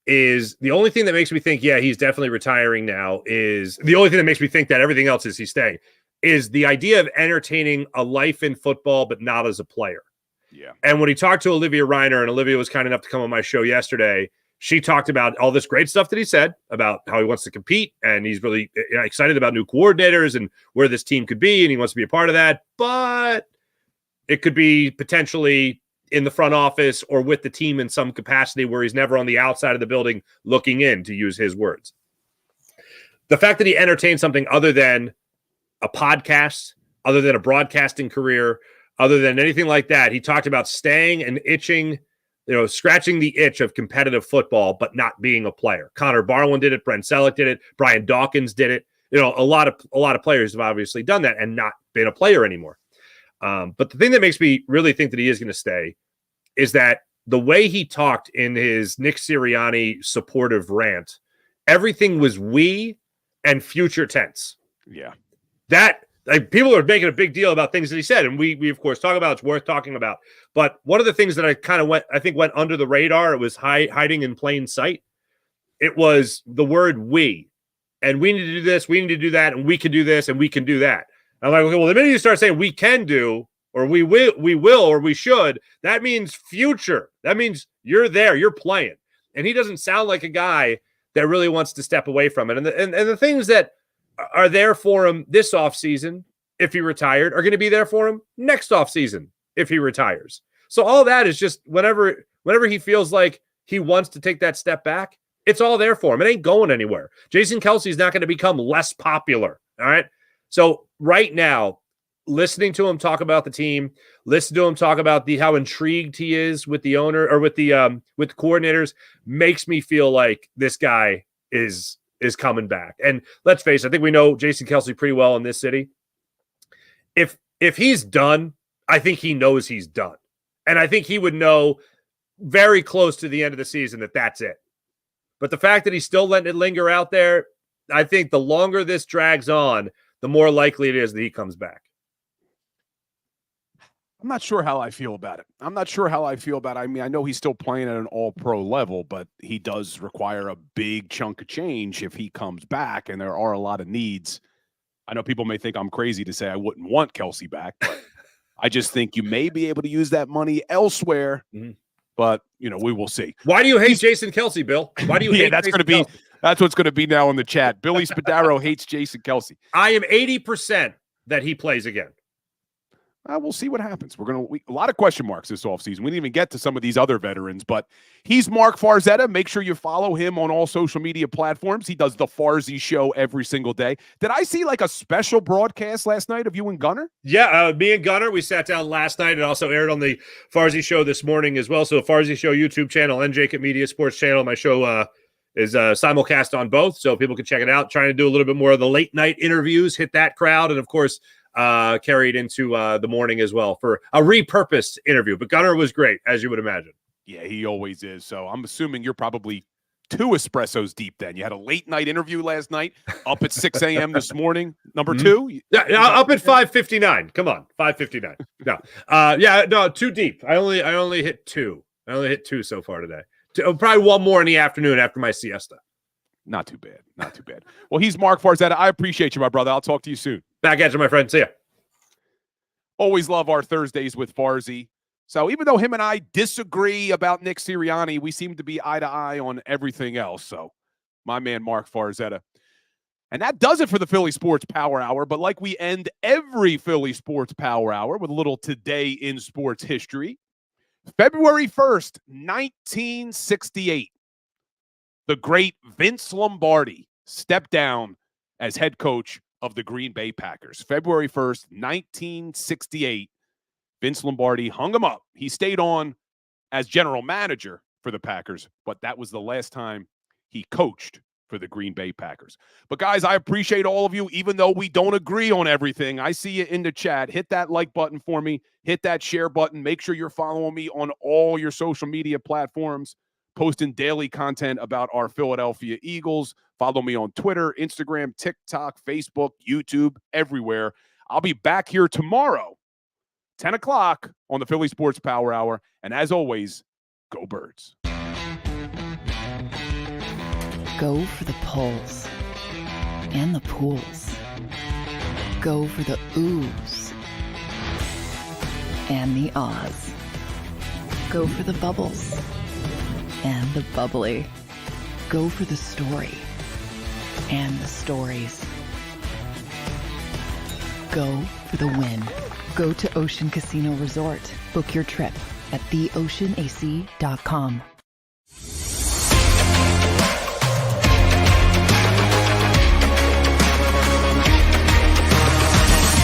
is the only thing that makes me think, yeah, he's definitely retiring now is the only thing that makes me think that everything else is he's staying is the idea of entertaining a life in football, but not as a player. Yeah. And when he talked to Olivia Reiner, and Olivia was kind enough to come on my show yesterday, she talked about all this great stuff that he said about how he wants to compete, and he's really excited about new coordinators and where this team could be, and he wants to be a part of that. But it could be potentially in the front office or with the team in some capacity where he's never on the outside of the building looking in, to use his words. The fact that he entertained something other than a podcast, other than a broadcasting career, other than anything like that, he talked about staying and itching, scratching the itch of competitive football, but not being a player. Connor Barwin did it. Brent Selleck did it. Brian Dawkins did it. A lot of players have obviously done that and not been a player anymore. But the thing that makes me really think that he is going to stay is that the way he talked in his Nick Sirianni supportive rant, everything was we and future tense. Yeah. That, people are making a big deal about things that he said, and we of course talk about. It's worth talking about. But one of the things that I think went under the radar, it was hiding in plain sight. It was the word "we," and we need to do this, we need to do that, and we can do this, and we can do that. I'm like, okay, well, the minute you start saying we can do, or we will, or we should, that means future. That means you're there, you're playing, and he doesn't sound like a guy that really wants to step away from it. And the things that are there for him this offseason, if he retired, are going to be there for him next offseason if he retires. So all that is just whenever he feels like he wants to take that step back, it's all there for him. It ain't going anywhere. Jason Kelce is not going to become less popular. All right. So right now, listening to him talk about the team, listen to him talk about how intrigued he is with the owner or with the coordinators, makes me feel like this guy is coming back. And let's face it, I think we know Jason Kelce pretty well in this city. If he's done, I think he knows he's done. And I think he would know very close to the end of the season that that's it. But the fact that he's still letting it linger out there, I think the longer this drags on, the more likely it is that he comes back. I'm not sure how I feel about it. I mean, I know he's still playing at an all-pro level, but he does require a big chunk of change if he comes back, and there are a lot of needs. I know people may think I'm crazy to say I wouldn't want Kelce back, but I just think you may be able to use that money elsewhere, but, we will see. Why do you hate Jason Kelce, Bill? Why do you hate that's what's going to be now in the chat. Billy Spadaro hates Jason Kelce. I am 80% that he plays again. We'll see what happens. A lot of question marks this offseason. We didn't even get to some of these other veterans, but he's Mark Farzetta. Make sure you follow him on all social media platforms. He does the Farzy Show every single day. Did I see like a special broadcast last night of you and Gunner? Yeah, me and Gunner, we sat down last night and also aired on the Farzy Show this morning as well. So Farzy Show YouTube channel and JAKIB Media Sports channel. My show is simulcast on both, so people can check it out. Trying to do a little bit more of the late night interviews, hit that crowd, and of course, carried into the morning as well for a repurposed interview. But Gunner was great, as you would imagine. Yeah, he always is. So I'm assuming you're probably 2 espressos deep then. You had a late night interview last night, up at 6 a.m. this morning. Number 2? Yeah, up at 5:59. Come on, 5:59. No, 2 deep. I only hit 2. I only hit 2 so far today. Probably 1 more in the afternoon after my siesta. Not too bad. Not too bad. Well, he's Mark Farzetta. I appreciate you, my brother. I'll talk to you soon. Back at you, my friend. See ya. Always love our Thursdays with Farzy. So even though him and I disagree about Nick Sirianni, we seem to be eye to eye on everything else. So my man, Mark Farzetta. And that does it for the Philly Sports Power Hour. But like we end every Philly Sports Power Hour with a little today in sports history. February 1st, 1968. The great Vince Lombardi stepped down as head coach of the Green Bay Packers. February 1st, 1968. Vince Lombardi hung him up. He stayed on as general manager for the Packers, but that was the last time he coached for the Green Bay Packers. But guys, I appreciate all of you, even though we don't agree on everything. I see you in the chat. Hit that like button for me. Hit that share button. Make sure you're following me on all your social media platforms, posting daily content about our Philadelphia Eagles. Follow me on Twitter, Instagram, TikTok, Facebook, YouTube, everywhere. I'll be back here tomorrow, 10 o'clock on the Philly Sports Power Hour. And as always, go Birds. Go for the polls and the pools. Go for the oohs and the ahs. Go for the bubbles and the bubbly. Go for the story and the stories. Go for the win. Go to Ocean Casino Resort. Book your trip at theoceanac.com.